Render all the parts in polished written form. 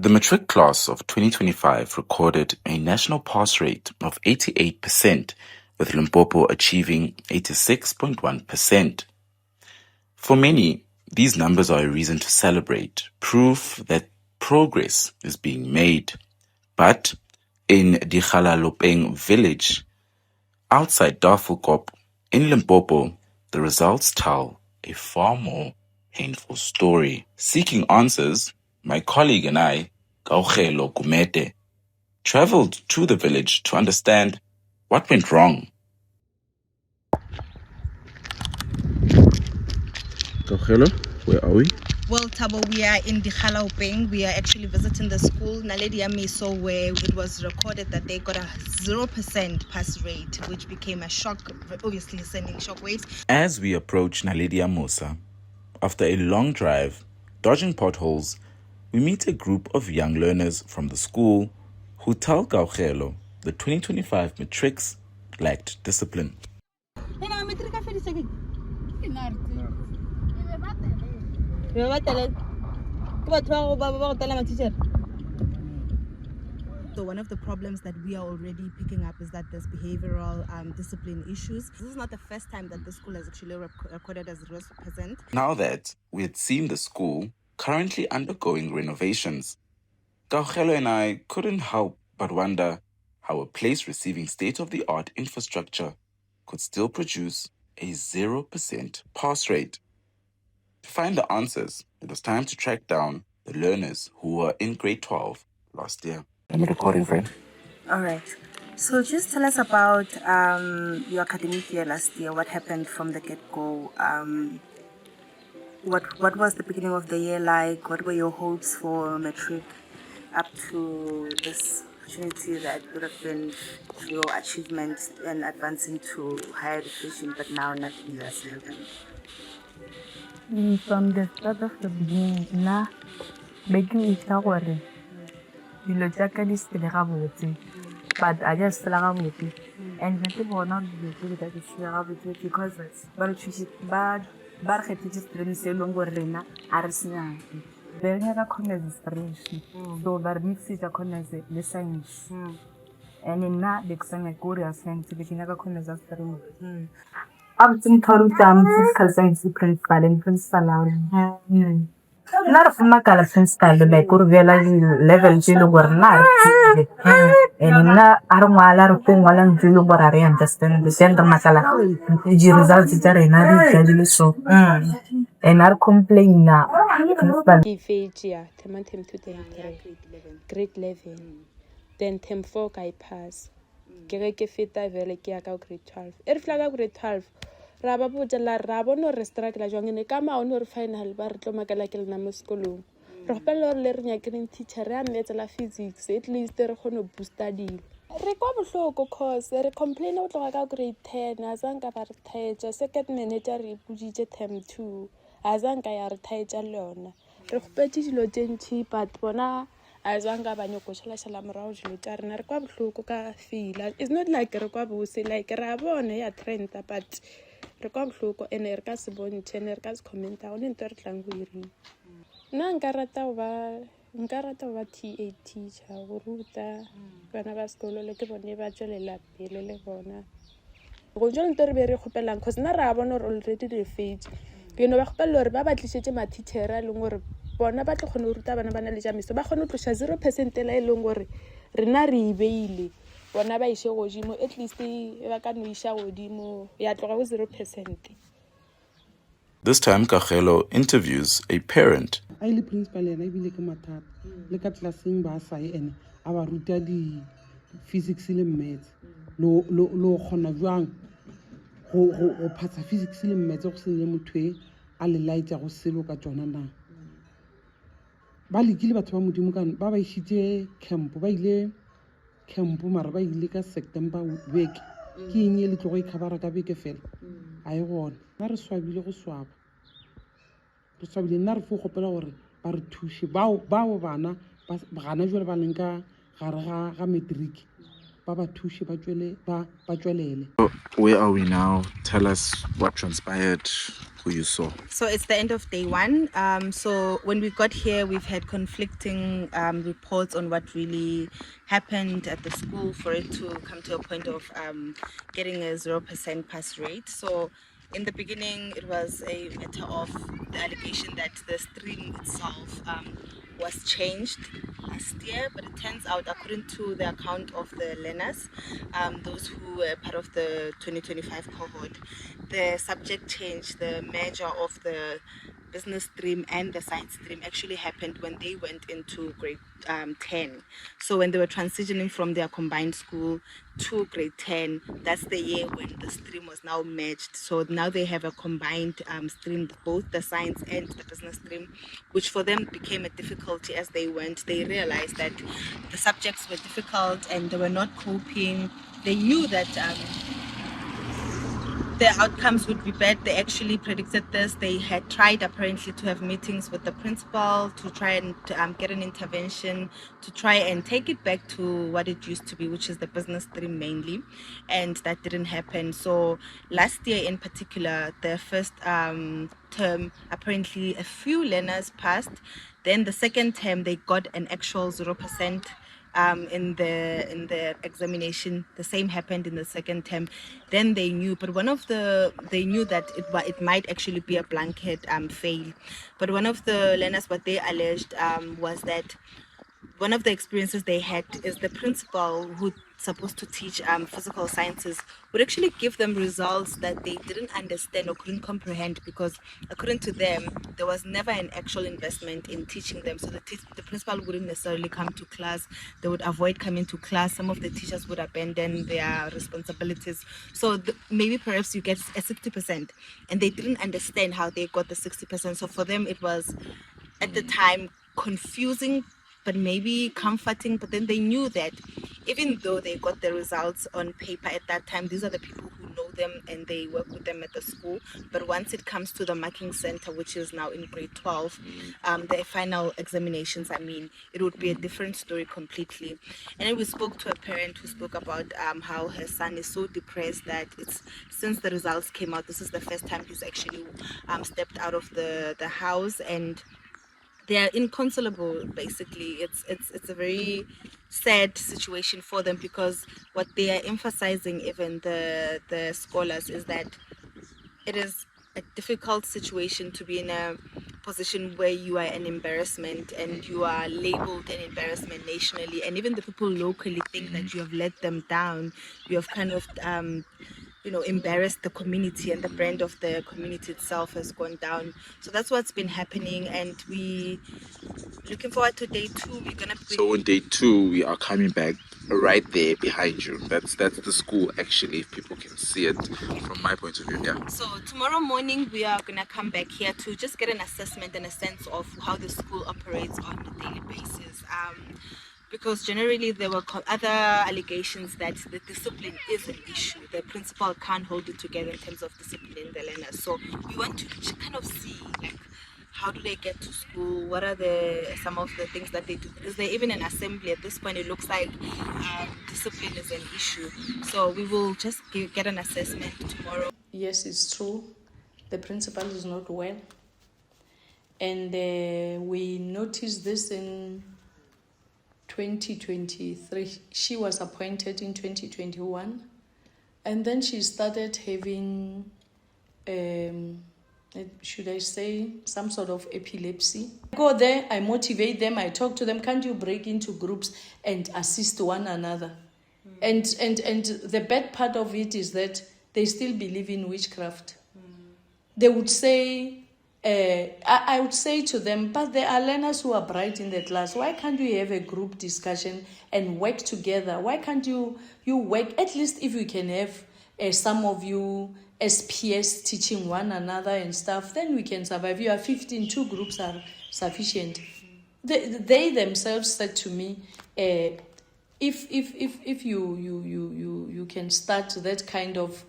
The Matric class of 2025 recorded a national pass rate of 88%, with Limpopo achieving 86.1%. For many, these numbers are a reason to celebrate, proof that progress is being made. But in Dikgalalopeng village, outside Darfurkop, in Limpopo, the results tell a far more painful story. Seeking answers, my colleague and I, Kaugelo Gumete, traveled to the village to understand what went wrong. Kaugelo, where are we? Well, Tabo, we are in Dikgalalopeng. We are actually visiting the school, Naledi Miso, where it was recorded that they got a 0% pass rate, which became a shock, obviously sending shockwaves. As we approach Naledi Musa, after a long drive, dodging potholes, we meet a group of young learners from the school who tell Kaugelo the 2025 matrics lacked discipline. So one of the problems that we are already picking up is that there's behavioral discipline issues. This is not the first time that the school has actually recorded as 0%. Now that we had seen the school currently undergoing renovations, Kaugelo and I couldn't help but wonder how a place receiving state-of-the-art infrastructure could still produce a 0% pass rate. To find the answers, it was time to track down the learners who were in grade 12 last year. I'm recording, friend. All right. So just tell us about your academic year last year. What happened from the get-go? What was the beginning of the year like? What were your hopes for Matric up to this opportunity that would have been your achievement and advancing to higher education, but now nothing has happened? From the start of the beginning, na making it worry. You look at this but I just feel like and the people not be that is because it's bad teachers really say longer rena arsina. They never connect inspiration. So that makes it a connect the science. And in that the science Korea science they never connect inspiration. I'm thinking physical science principal and principal. Not from my color principal, like Urvela level Jilu were not. And na Armala Pungalan Jilu were I understand the center Masala. The results are in a so. And I complain now. Ifeja, Tema Tem 2 grade 11. Then Tem 4 I pass. Gereke feta vele ke aka grade 12. E re flaga grade 12. Ra ba botsa la ra bona re struggle jwang ne ka ma ono re final ba re tlo makala ke lena mo sekolong. Re gopela le re nyakeng teacher ya mmetsela physics at least re gone booster dilo. Re kwa bohloko cause re complain o tloga ka grade 10 azanka ba re thaetsa second manager re putsitse term 2 azanka ya re thaetsa le yona. Re gopetse dilo tšentši but bona azanka ba nyokoshala shala morao dilo tša rena re kwa bohloko ka feel. It's not like re kwa bose like ra bona ya trend but re kwa bohloko ene re ka se bontshe ne re ka se commenta o ne ntwe re tlang go iri nna nka rata go ba TA teacher go ruta bana ba sekolo le ke bone ba tswelela pele le bona go jwa ntwe re be re kgopelang cause nna ra bona gore already re fetse ke no ba kgopela gore ba batlisetse ma teacher a leng gore bona ba tlo kgone go ruta bana ba na le jamiso ba kgone go tlosha 0% la e leng gore rena re ibeile bona ba ishe godimo at least ba ka no isha godimo ya tloga go 0%. This time Kaugelo interviews a parent. I le principal ena ebile ke mathata le ka classeng ba sa ene a ba ruta di physics le maths lo gona jwang go phatsa physics le maths go se le motho a le laitsa go selo ka tsona na ba lekile batho ba modimo ka ba ishitse camp ba ile camp mara ba ile ka September week ke eng le tlogo ikhabara ka beke fela a e gona na re swabile go swaba re swabile nna re fo gopela gore ba re thushe bao bana ba gana jwale ba leng ka gare ga matric ba ba thushe ba tswelele. Where are we now? Tell us what transpired, who you saw. So it's the end of day one. So when we got here, we've had conflicting reports on what really happened at the school for it to come to a point of getting a 0% pass rate. So in the beginning, it was a matter of the allegation that the stream itself was changed last year, but it turns out, according to the account of the learners, those who were part of the 2025 cohort, the subject change, the merger of the business stream and the science stream actually happened when they went into grade 10. So when they were transitioning from their combined school to grade 10, that's the year when the stream was now merged. So now they have a combined stream, both the science and the business stream, which for them became a difficulty as they went. They realized that the subjects were difficult and they were not coping. They knew that the outcomes would be bad. They actually predicted this. They had tried apparently to have meetings with the principal to try and get an intervention to try and take it back to what it used to be, which is the business stream mainly, and that didn't happen. So last year in particular, the first term, apparently a few learners passed. Then the second term, they got an actual 0% in the examination. The same happened in the second term. Then they knew, but they knew that it might actually be a blanket fail. But one of the learners, what they alleged was that one of the experiences they had is the principal who's supposed to teach physical sciences would actually give them results that they didn't understand or couldn't comprehend, because according to them there was never an actual investment in teaching them. So the principal wouldn't necessarily come to class. They would avoid coming to class. Some of the teachers would abandon their responsibilities. So maybe perhaps you get a 60%, and they didn't understand how they got the 60%. So for them it was at the time confusing but maybe comforting. But then they knew that even though they got the results on paper at that time, these are the people who know them and they work with them at the school. But once it comes to the marking center, which is now in grade 12, the final examinations, it would be a different story completely. And then we spoke to a parent who spoke about how her son is so depressed that it's since the results came out, this is the first time he's actually stepped out of the house, and they are inconsolable. Basically, it's a very sad situation for them, because what they are emphasizing, even the scholars, is that it is a difficult situation to be in a position where you are an embarrassment and you are labeled an embarrassment nationally, and even the people locally think that you have let them down. You have kind of embarrassed the community, and the brand of the community itself has gone down. So that's what's been happening, and we looking forward to day 2. We're gonna bring... So on day 2, we are coming back right there behind you. That's the school, actually, if people can see it from my point of view. Yeah. So tomorrow morning we are gonna come back here to just get an assessment and a sense of how the school operates on a daily basis. Because generally there were other allegations that the discipline is an issue. The principal can't hold it together in terms of disciplining the learners. So we want to kind of see, like, how do they get to school? What are some of the things that they do? Is there even an assembly? At this point, it looks like discipline is an issue. So we will just get an assessment tomorrow. Yes, it's true. The principal is not well. And we noticed this in 2023. She was appointed in 2021. And then she started having, should I say, some sort of epilepsy. I go there, I motivate them, I talk to them, can't you break into groups and assist one another? And the bad part of it is that they still believe in witchcraft. They would say, I would say to them, but there are learners who are bright in the class. Why can't you have a group discussion and work together? Why can't you work, at least if you can have some of you as peers teaching one another and stuff, then we can survive. You are 15, 2 groups are sufficient. They themselves said to me, if you can start that kind of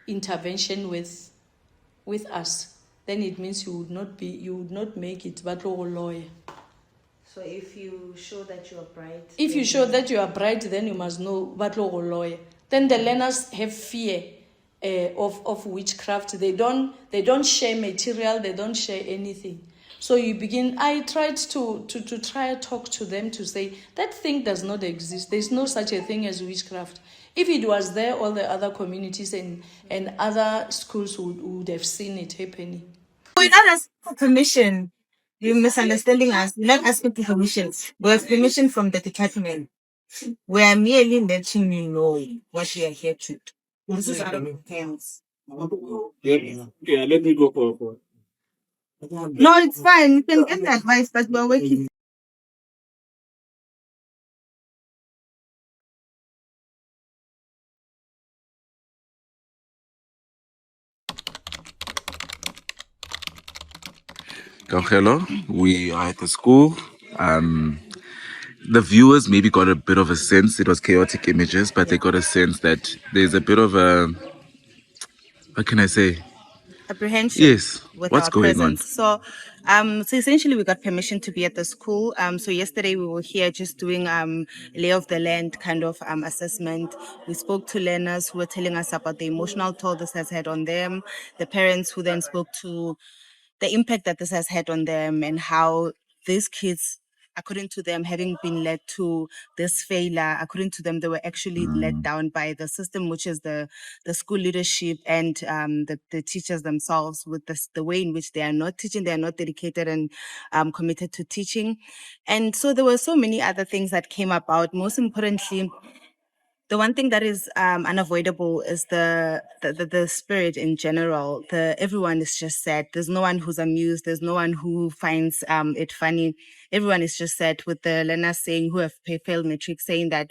intervention with us, then it means you would not make it but a lawyer. So if you show that you are bright, If you show that you are bright, then you must know batlo lawyer. Then the learners have fear of witchcraft. They don't share material. They don't share anything. So you begin. I tried to try to talk to them to say that thing does not exist. There's no such a thing as witchcraft. If it was there, all the other communities and other schools would have seen it happening. we're not asking for permission. You're misunderstanding us. We're not asking for permission. We have permission from the department. We are merely letting you know what we are here to do. This is out of hands. Yeah, let me go for. No, it's fine. You can get the advice, but we're working. Hello, we are at the school. The viewers maybe got a bit of a sense, it was chaotic images, but they got a sense that there's a bit of a, what can I say? Apprehension. Yes, With what's our going on? presence. So essentially we got permission to be at the school. So yesterday we were here just doing lay of the land kind of assessment. We spoke to learners who were telling us about the emotional toll this has had on them, the parents who then spoke to the impact that this has had on them and how these kids, according to them, having been led to this failure, according to them, they were actually let down by the system, which is the school leadership and the teachers themselves, with the way in which they are not teaching, they are not dedicated and committed to teaching. And so there were so many other things that came about. Most importantly, the one thing that is unavoidable is the spirit in general. Everyone is just sad. There's no one who's amused. There's no one who finds it funny. Everyone is just sad, with the learners saying, who have failed Matric, saying that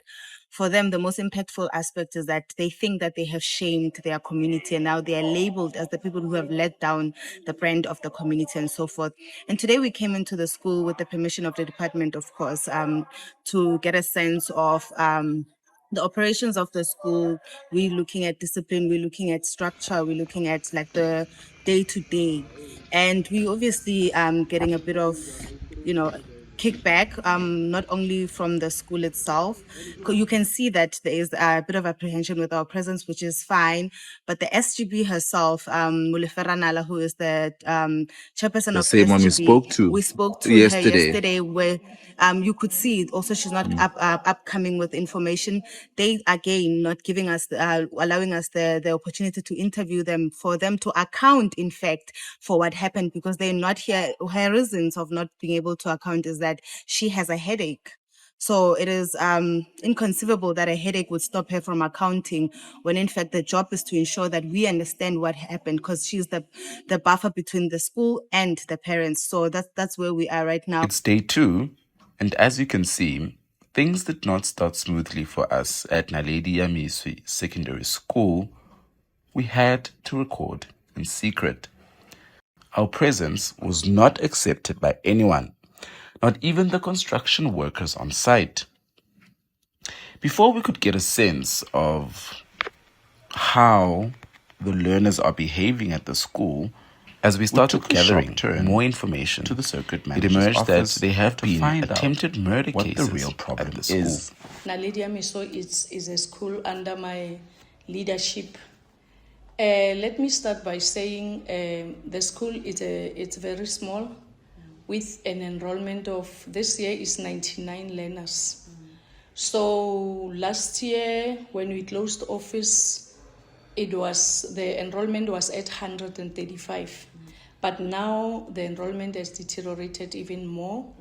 for them, the most impactful aspect is that they think that they have shamed their community and now they are labeled as the people who have let down the brand of the community and so forth. And today we came into the school with the permission of the department, of course, to get a sense of the operations of the school. We're looking at discipline, we're looking at structure, we're looking at like the day to day. And we obviously getting a bit of, kickback, not only from the school itself. You can see that there is a bit of apprehension with our presence, which is fine. But the SGB herself, Mulefera Nala, who is the chairperson The of same one we spoke to her yesterday, where you could see also she's not upcoming with information. They again not giving us allowing us the opportunity to interview them, for them to account in fact for what happened, because they're not here. Her reasons of not being able to account is that she has a headache. So it is inconceivable that a headache would stop her from accounting, when in fact the job is to ensure that we understand what happened, because she's the buffer between the school and the parents. So that's where we are right now. It's day 2, and as you can see, things did not start smoothly for us at Naledi Yamiswi Secondary School. We had to record in secret. Our presence was not accepted by anyone, not even the construction workers on site. Before we could get a sense of how the learners are behaving at the school, as we started gathering more information to the circuit manager's it emerged that they have been attempted murder cases the real problem at the school. Naledi Yamiswi is a school under my leadership. Let me start by saying the school it's very small, with an enrollment of this year is 99 learners. So last year when we closed office, the enrollment was at 135, but now the enrollment has deteriorated even more,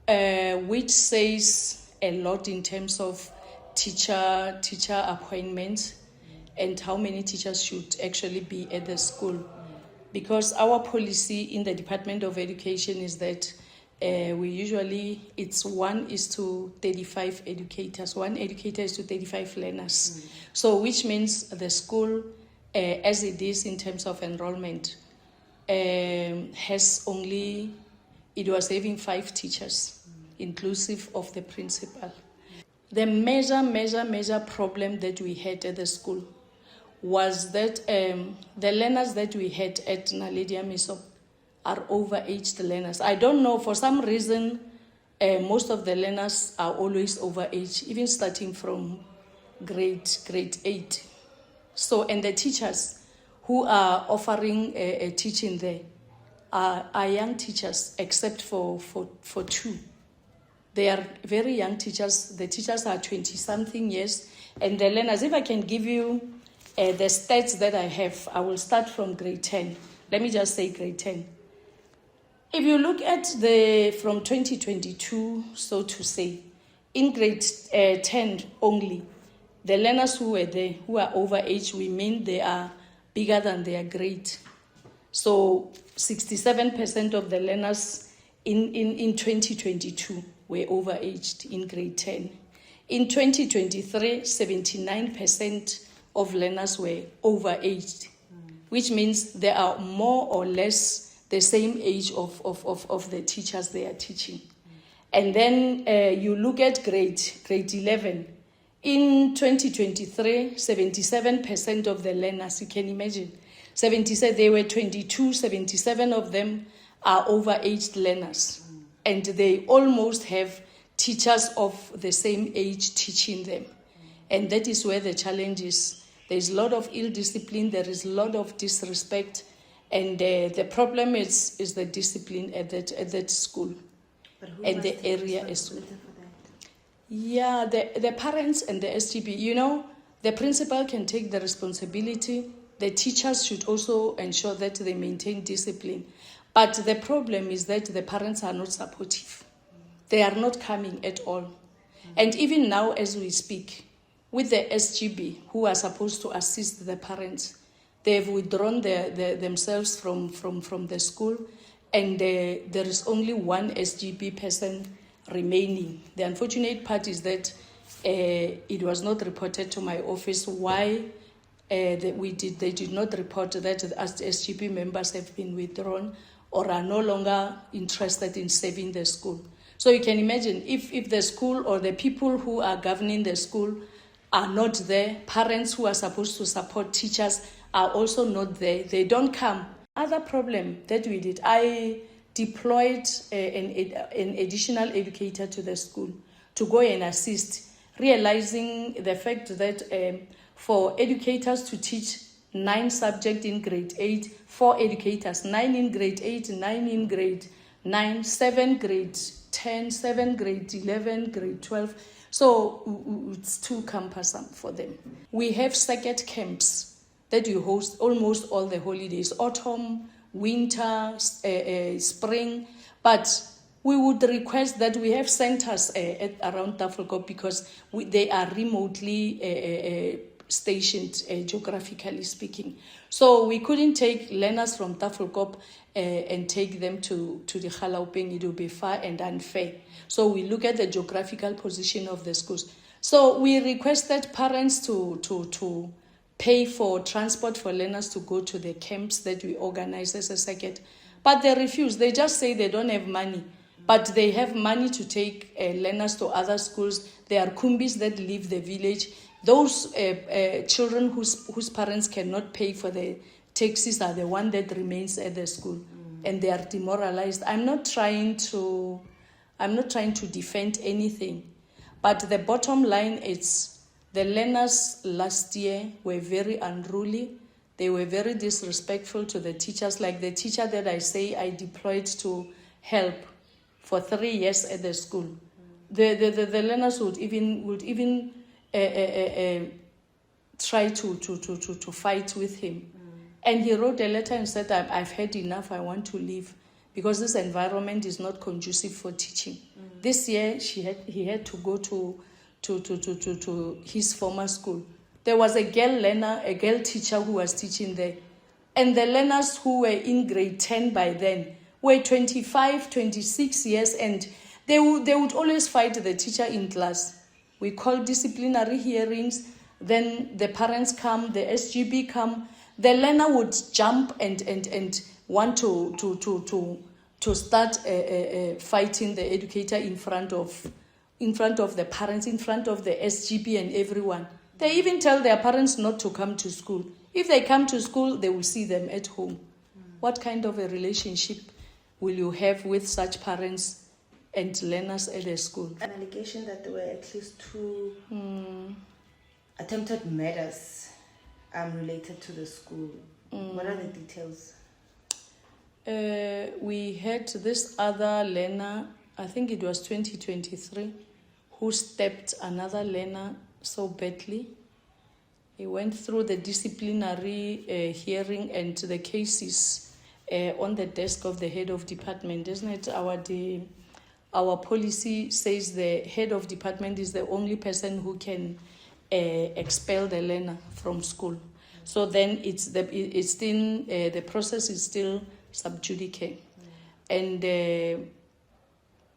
which says a lot in terms of teacher appointments and how many teachers should actually be at the school. Because our policy in the Department of Education is that we usually, it's 1:35 educators. 1 educator is to 35 learners. So which means the school, as it is in terms of enrollment, has only, it was having 5 teachers, inclusive of the principal. The major problem that we had at the school was that the learners that we had at Naledi Yamiswi are overaged learners. I don't know, for some reason, most of the learners are always over age, even starting from grade 8. So, and the teachers who are offering teaching there are young teachers, except for 2. They are very young teachers. The teachers are 20-something years. And the learners, if I can give you the stats that I have, I will start from grade 10. Let me just say grade 10. If you look at from 2022, so to say, in grade 10 only, the learners who were there, who are over age, we mean they are bigger than their grade. So 67% of the learners in 2022 were overaged in grade 10. In 2023, 79% of learners were overaged, which means they are more or less the same age of the teachers they are teaching. And then you look at grade 11. In 2023, 77% of the learners, you can imagine, 77, they were 22, 77 of them are overaged learners. And they almost have teachers of the same age teaching them. And that is where the challenge is. There is a lot of ill discipline, there is a lot of disrespect, and the problem is the discipline at that school and the area as well. Yeah, the parents and the SGB, you know, the principal can take the responsibility. The teachers should also ensure that they maintain discipline. But the problem is that the parents are not supportive. They are not coming at all. And even now as we speak, with the SGB, who are supposed to assist the parents, they've withdrawn themselves from the school, and there is only one SGB person remaining. The unfortunate part is that it was not reported to my office why they did not report that as the SGB members have been withdrawn or are no longer interested in saving the school. So you can imagine if the school or the people who are governing the school are not there, parents who are supposed to support teachers are also not there, they don't come. Other problem that we did, I deployed an additional educator to the school to go and assist, realizing the fact that for educators to teach 9 subjects in grade 8, 4 educators, 9 in grade 8, 9 in grade 9, 7 grade 10, 7 grade 11, grade 12. So it's too cumbersome for them. We have circuit camps that we host almost all the holidays, autumn, winter, spring. But we would request that we have centers around Tafelkop because they are remotely stationed, geographically speaking. So we couldn't take learners from Tafelkop and take them to the Galaupeng. It would be far and unfair. So we look at the geographical position of the schools. So we requested parents to pay for transport for learners to go to the camps that we organize as a circuit. But they refuse. They just say they don't have money. But they have money to take learners to other schools. There are kumbis that leave the village. Those children whose parents cannot pay for the taxis are the one that remains at the school, and they are demoralized. I'm not trying to defend anything, but the bottom line is the learners last year were very unruly. They were very disrespectful to the teachers, like the teacher that I say I deployed to help for 3 years at the school. The learners would even try to fight with him. And he wrote a letter and said, I've had enough, I want to leave, because this environment is not conducive for teaching. This year, he had to go to his former school. There was a girl teacher who was teaching there. And the learners who were in grade 10 by then were 25, 26 years, and they would always fight the teacher in class. We call disciplinary hearings, then the parents come, the SGB come. The learner would jump and want to start fighting the educator in front of the parents, in front of the SGB and everyone. They even tell their parents not to come to school. If they come to school, they will see them at home. What kind of a relationship will you have with such parents and learners at the school. An allegation that there were at least 2 attempted murders related to the school. What are the details? We had this other learner, I think it was 2023, who stabbed another learner so badly. He went through the disciplinary hearing and the cases on the desk of the head of department. Isn't it our policy says the head of department is the only person who can expel the learner from school. So then the process is still sub judice. And the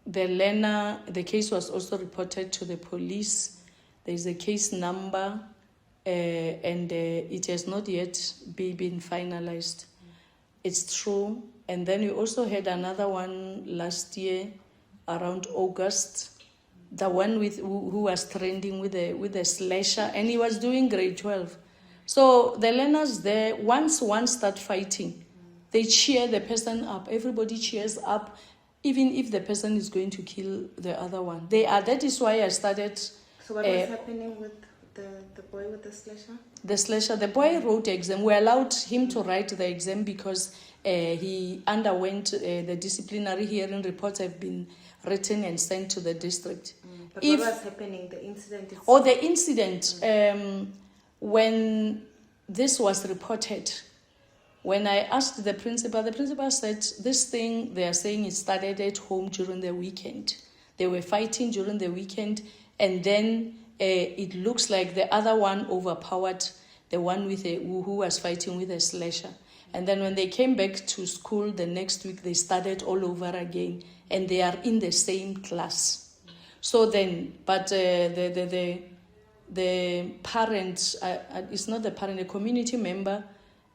learner, the case was also reported to the police. There's a case number, and it has not yet been finalized. It's true. And then we also had another one last year around August, the one who was trending with a slasher, and he was doing grade 12. So the learners there, once one start fighting, they cheer the person up. Everybody cheers up, even if the person is going to kill the other one. That is why I started. So what was happening with the boy with the slasher? The slasher, the boy wrote the exam. We allowed him to write the exam because he underwent the disciplinary hearing. Reports have been written and sent to the district. But what was happening? The incident itself? Oh, the incident. When this was reported, when I asked the principal said, this thing they are saying it started at home during the weekend. They were fighting during the weekend, and then it looks like the other one overpowered the one who was fighting with a slasher. And then when they came back to school the next week, they started all over again, and they are in the same class. So then, but the parent, it's not the parent, a community member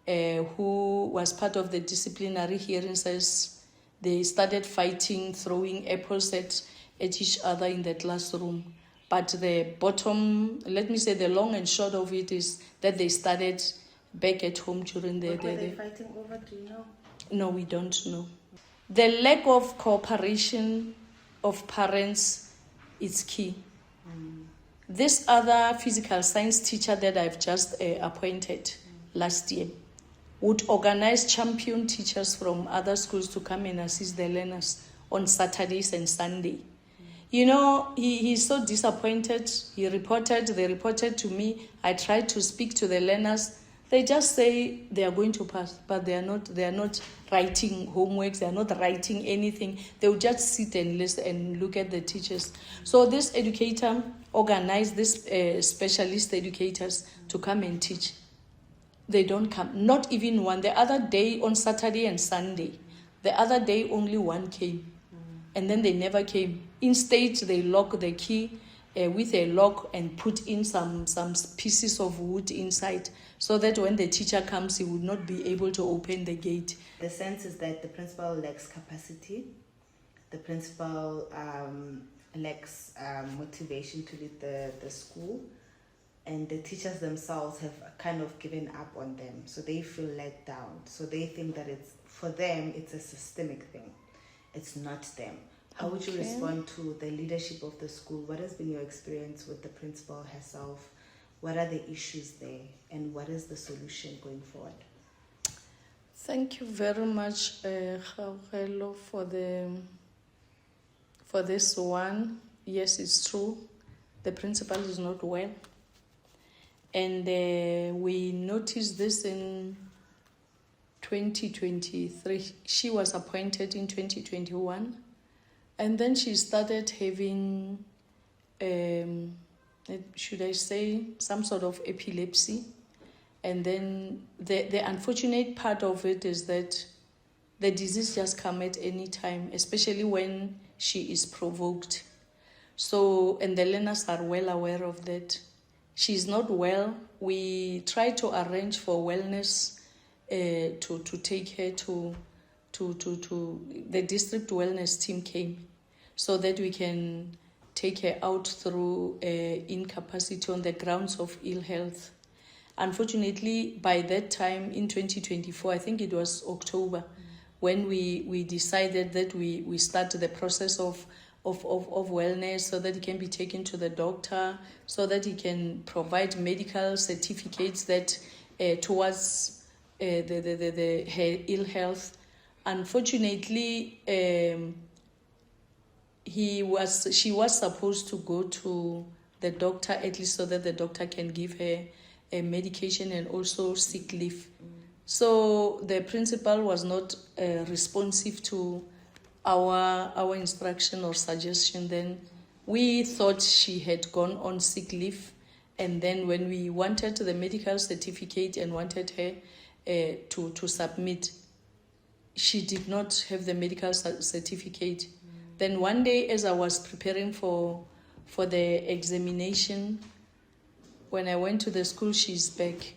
who was part of the disciplinary hearing says they started fighting, throwing apples at each other in the classroom. But the bottom, let me say the long and short of it is that they started back at home during the... What were they fighting over, do you know? No, we don't know. The lack of cooperation of parents is key. This other physical science teacher that I've just appointed last year would organize champion teachers from other schools to come and assist the learners on Saturdays and Sunday. You know, he's so disappointed. They reported to me. I tried to speak to the learners. They just say they are going to pass, but they are not writing homeworks, they are not writing anything. They will just sit and listen and look at the teachers. So this educator organized these specialist educators to come and teach. They don't come, not even one. The other day on Saturday and Sunday, the other day only one came, and then they never came. Instead, they lock the key with a lock and put in some pieces of wood inside, so that when the teacher comes, he would not be able to open the gate. The sense is that the principal lacks capacity. The principal lacks motivation to lead the school. And the teachers themselves have kind of given up on them. So they feel let down. So they think that for them, it's a systemic thing. It's not them. How would you respond to the leadership of the school? What has been your experience with the principal herself? What are the issues there? And what is the solution going forward? Thank you very much, Gaugelo, for this one. Yes, it's true. The principal is not well. And we noticed this in 2023. She was appointed in 2021. And then she started having, should I say, some sort of epilepsy. And then the unfortunate part of it is that the disease just comes at any time, especially when she is provoked. So, and the learners are well aware of that. She's not well. We try to arrange for wellness to take her to the district wellness team came, so that we can take her out through incapacity on the grounds of ill health. Unfortunately, by that time in 2024, I think it was October, when we decided that we start the process of wellness, so that he can be taken to the doctor, so that he can provide medical certificates that towards her ill health. Unfortunately, she was supposed to go to the doctor, at least so that the doctor can give her a medication and also sick leave. So the principal was not responsive to our instruction or suggestion. Then we thought she had gone on sick leave, and then when we wanted the medical certificate and wanted her to submit, she did not have the medical certificate. Then one day, as I was preparing for the examination, when I went to the school, she's back.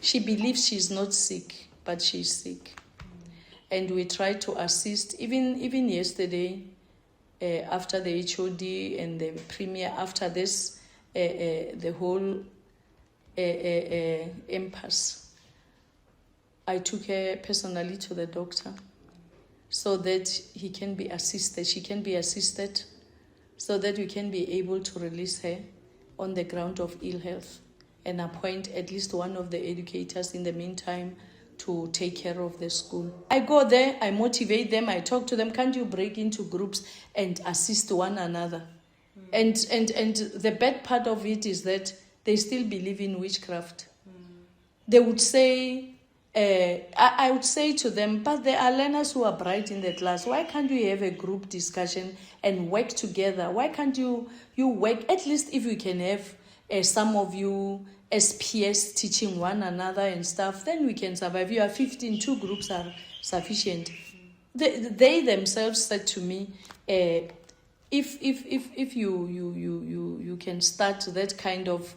She believes she's not sick, but she's sick. And we tried to assist. Even yesterday, after the HOD and the premier, after this, the whole impasse, I took her personally to the doctor so that he can be assisted. She can be assisted so that we can be able to release her on the ground of ill health and appoint at least one of the educators in the meantime to take care of the school. I go there, I motivate them, I talk to them, can't you break into groups and assist one another? And the bad part of it is that they still believe in witchcraft. They would say, I would say to them, but there are learners who are bright in the class. Why can't you have a group discussion and work together? Why can't you work, at least if you can have some of you as peers teaching one another and stuff, then we can survive. You are 15, 2 groups are sufficient. They themselves said to me, if you can start that kind of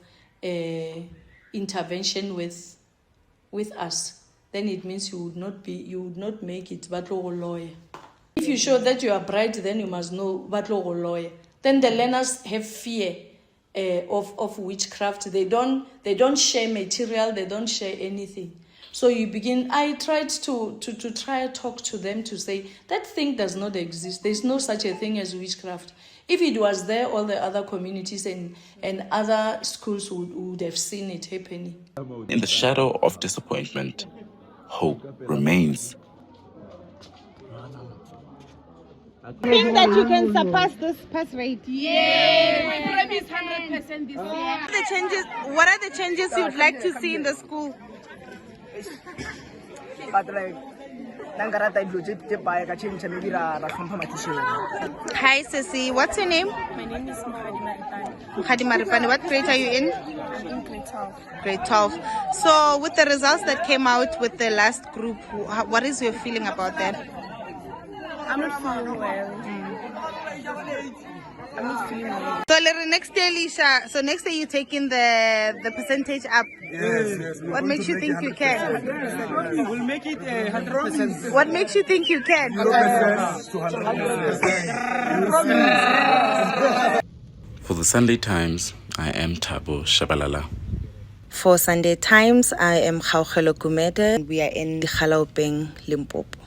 intervention with us, then it means you would not make it batlogo lawyer. If you show that you are bright, then you must know batlogo lawyer. Then the learners have fear of witchcraft. They don't share material, they don't share anything. So you begin, I tried to talk to them to say, that thing does not exist. There's no such a thing as witchcraft. If it was there, all the other communities and other schools would have seen it happening. In the shadow of disappointment, hope remains. Think that you can surpass this pass rate? Yeah, we promise 100% this year. What are the changes you'd like to see in the school? Hi, Sissy. What's your name? My name is Mukhadi Maripani. What grade are you in? I'm in grade 12. Grade 12. So, with the results that came out with the last group, what is your feeling about that? I'm not feeling well. I'm not feeling well. So, next day, Lisha. So, next day you're taking the percentage up. Yes. What makes you think you can? We'll make it 100%. What makes you think you can? 100% to 100%. For the Sunday Times, I am Thabo Shabalala. For Sunday Times, I am Gaugelo Kumede. We are in Galaupeng, Limpopo.